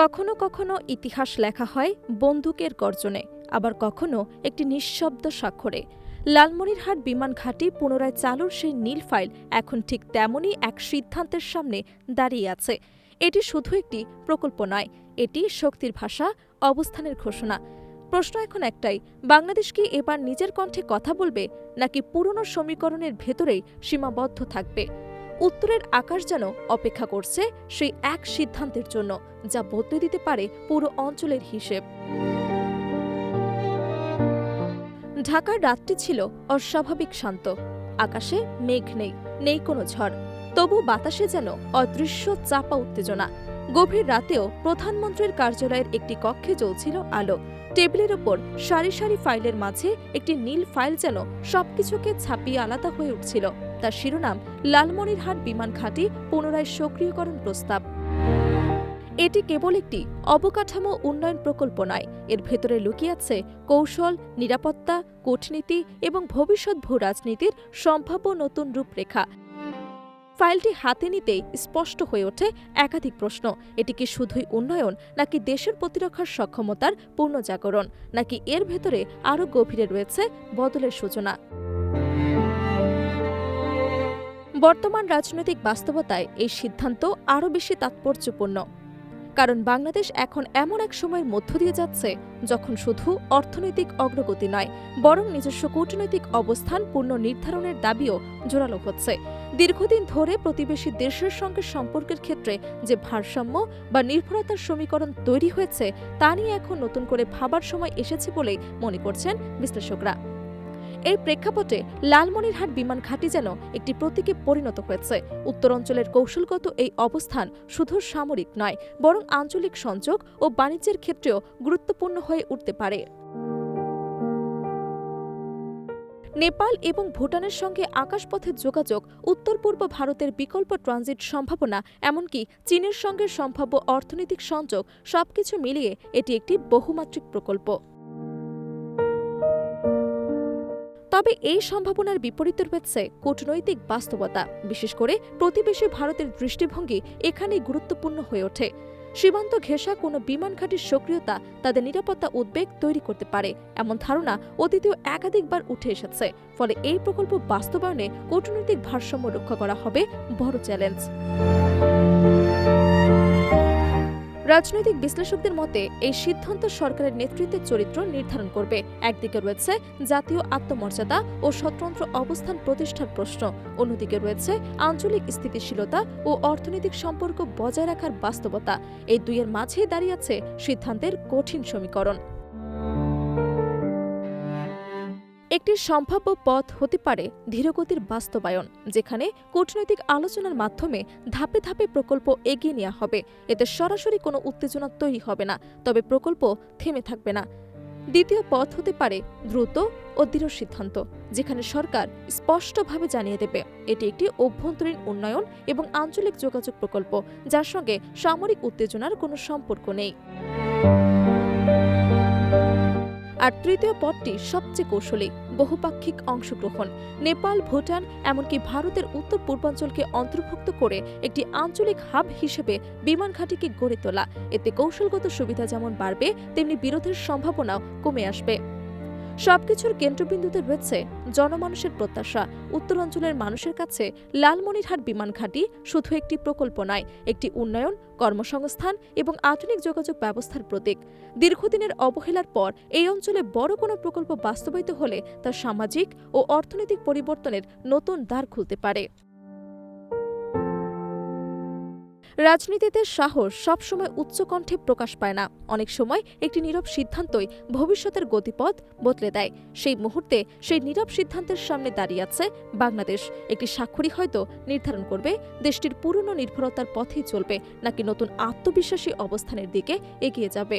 কখনো কখনো ইতিহাস লেখা হয় বন্দুকের গর্জনে, আবার কখনো একটি নিঃশব্দ স্বাক্ষরে। লালমনিরহাট বিমান ঘাঁটি পুনরায় চালুর সেই নীল ফাইল এখন ঠিক তেমনই এক সিদ্ধান্তের সামনে দাঁড়িয়ে আছে। এটি শুধু একটি প্রকল্প নয়, এটি শক্তির ভাষা, অবস্থানের ঘোষণা। প্রশ্ন এখন একটাই, বাংলাদেশ কি এবার নিজের কণ্ঠে কথা বলবে, নাকি পুরনো সমীকরণের ভেতরেই সীমাবদ্ধ থাকবে? উত্তরের আকাশ যেন অপেক্ষা করছে সেই এক সিদ্ধান্তের জন্য, যা বদলে দিতে পারে পুরো অঞ্চলের হিসেব। ঢাকার রাতটি ছিল অস্বাভাবিক শান্ত। আকাশে মেঘ নেই, নেই কোনো ঝড়, তবু বাতাসে যেন অদৃশ্য চাপা উত্তেজনা। গভীর রাতেও প্রধানমন্ত্রীর কার্যালয়ের একটি কক্ষে জ্বলছিল আলো। টেবিলের ওপর সারি সারি ফাইলের মাঝে একটি নীল ফাইল যেন সবকিছুকে ছাপিয়ে আলাদা হয়ে উঠছিল। তার শিরোনাম, লালমনিরহাট বিমান ঘাঁটি পুনরায় সক্রিয়করণ প্রস্তাব। এটি কেবল একটি অবকাঠামো উন্নয়ন প্রকল্প নয়, এর ভেতরে লুকিয়ে আছে কৌশল, নিরাপত্তা, কূটনীতি এবং ভবিষ্যৎ ভূ রাজনীতির সম্ভাব্য নতুন রূপরেখা। ফাইলটি হাতে নিতেই স্পষ্ট হয়ে ওঠে একাধিক প্রশ্ন। এটি কি শুধুই উন্নয়ন, নাকি দেশের প্রতিরক্ষার সক্ষমতার পুনর্জাগরণ, নাকি এর ভেতরে আরও গভীরে রয়েছে বদলের সূচনা? বর্তমান রাজনৈতিক বাস্তবতায় এই সিদ্ধান্ত আরও বেশি তাৎপর্যপূর্ণ, কারণ বাংলাদেশ এখন এমন এক সময়ের মধ্য দিয়ে যাচ্ছে যখন শুধু অর্থনৈতিক অগ্রগতি নয়, বরং নিজস্ব কূটনৈতিক অবস্থান পুনর্নির্ধারণের দাবিও জোরালো হচ্ছে। দীর্ঘদিন ধরে প্রতিবেশী দেশের সঙ্গে সম্পর্কের ক্ষেত্রে যে ভারসাম্য বা নির্ভরতার সমীকরণ তৈরি হয়েছে, তা নিয়ে এখন নতুন করে ভাবার সময় এসেছে বলেই মনে করছেন বিশ্লেষকরা। এই প্রেক্ষাপটে লালমনিরহাট বিমান ঘাঁটি যেন একটি প্রতীকে পরিণত হয়েছে। উত্তরাঞ্চলের কৌশলগত এই অবস্থান শুধু সামরিক নয়, বরং আঞ্চলিক সংযোগ ও বাণিজ্যের ক্ষেত্রেও গুরুত্বপূর্ণ হয়ে উঠতে পারে। নেপাল এবং ভুটানের সঙ্গে আকাশপথের যোগাযোগ, উত্তর পূর্ব ভারতের বিকল্প ট্রানজিট সম্ভাবনা, এমনকি চীনের সঙ্গে সম্ভাব্য অর্থনৈতিক সংযোগ, সবকিছু মিলিয়ে এটি একটি বহুমাত্রিক প্রকল্প। তবে এই সম্ভাবনার বিপরীতে রয়েছে কূটনৈতিক বাস্তবতা। বিশেষ করে প্রতিবেশী ভারতের দৃষ্টিভঙ্গি এখানেই গুরুত্বপূর্ণ হয়ে ওঠে। সীমান্ত ঘেঁষা কোনো বিমান ঘাঁটির সক্রিয়তা তাদের নিরাপত্তা উদ্বেগ তৈরি করতে পারে, এমন ধারণা অতীতেও একাধিকবার উঠে এসেছে। ফলে এই প্রকল্প বাস্তবায়নে কূটনৈতিক ভারসাম্য রক্ষা করা হবে বড় চ্যালেঞ্জ। রাজনৈতিক বিশ্লেষকদের মতে এই সিদ্ধান্ত সরকারের নেতৃত্বের চরিত্র নির্ধারণ করবে। একদিকে রয়েছে জাতীয় আত্মমর্যাদা ও স্বতন্ত্র অবস্থান প্রতিষ্ঠার প্রশ্ন, অন্যদিকে রয়েছে আঞ্চলিক স্থিতিশীলতা ও অর্থনৈতিক সম্পর্ক বজায় রাখার বাস্তবতা। এই দুইয়ের মাঝেই দাঁড়িয়ে আছে সিদ্ধান্তের কঠিন সমীকরণ। একটি সম্ভাব্য পথ হতে পারে ধীরগতির বাস্তবায়ন, যেখানে কূটনৈতিক আলোচনার মাধ্যমে ধাপে ধাপে প্রকল্প এগিয়ে নেওয়া হবে। এতে সরাসরি কোনো উত্তেজনা তৈরি হবে না, তবে প্রকল্প থেমে থাকবে না। দ্বিতীয় পথ হতে পারে দ্রুত ও দৃঢ় সিদ্ধান্ত, যেখানে সরকার স্পষ্টভাবে জানিয়ে দেবে এটি একটি অভ্যন্তরীণ উন্নয়ন এবং আঞ্চলিক যোগাযোগ প্রকল্প, যার সঙ্গে সামরিক উত্তেজনার কোনো সম্পর্ক নেই। আর তৃতীয় পথটি সবচেয়ে কৌশলী, বহুপাক্ষিক অংশগ্রহণ। নেপাল, ভুটান, এমনকি ভারতের উত্তর পূর্বাঞ্চলকে অন্তর্ভুক্ত করে একটি আঞ্চলিক হাব হিসেবে বিমান ঘাঁটিকে গড়ে তোলা। এতে কৌশলগত সুবিধা যেমন বাড়বে, তেমনি বিরোধের সম্ভাবনাও কমে আসবে। সবকিছুর কেন্দ্রবিন্দুতে রয়েছে জনমানুষের প্রত্যাশা। উত্তরাঞ্চলের মানুষের কাছে লালমনিরহাট বিমান ঘাঁটি শুধু একটি প্রকল্প নয়, একটি উন্নয়ন, কর্মসংস্থান এবং আধুনিক যোগাযোগ ব্যবস্থার প্রতীক। দীর্ঘদিনের অবহেলার পর এই অঞ্চলে বড় কোনো প্রকল্প বাস্তবায়িত হলে তা সামাজিক ও অর্থনৈতিক পরিবর্তনের নতুন দ্বার খুলতে পারে। রাজনীতিতে সাহস সবসময় উচ্চকণ্ঠে প্রকাশ পায় না। অনেক সময় একটি নীরব সিদ্ধান্তই ভবিষ্যতের গতিপথ বদলে দেয়। সেই মুহূর্তে সেই নীরব সিদ্ধান্তের সামনে দাঁড়িয়ে আছে বাংলাদেশ। একটি স্বাক্ষরই হয়তো নির্ধারণ করবে দেশটির পুরনো নির্ভরতার পথেই চলবে, নাকি নতুন আত্মবিশ্বাসী অবস্থানের দিকে এগিয়ে যাবে।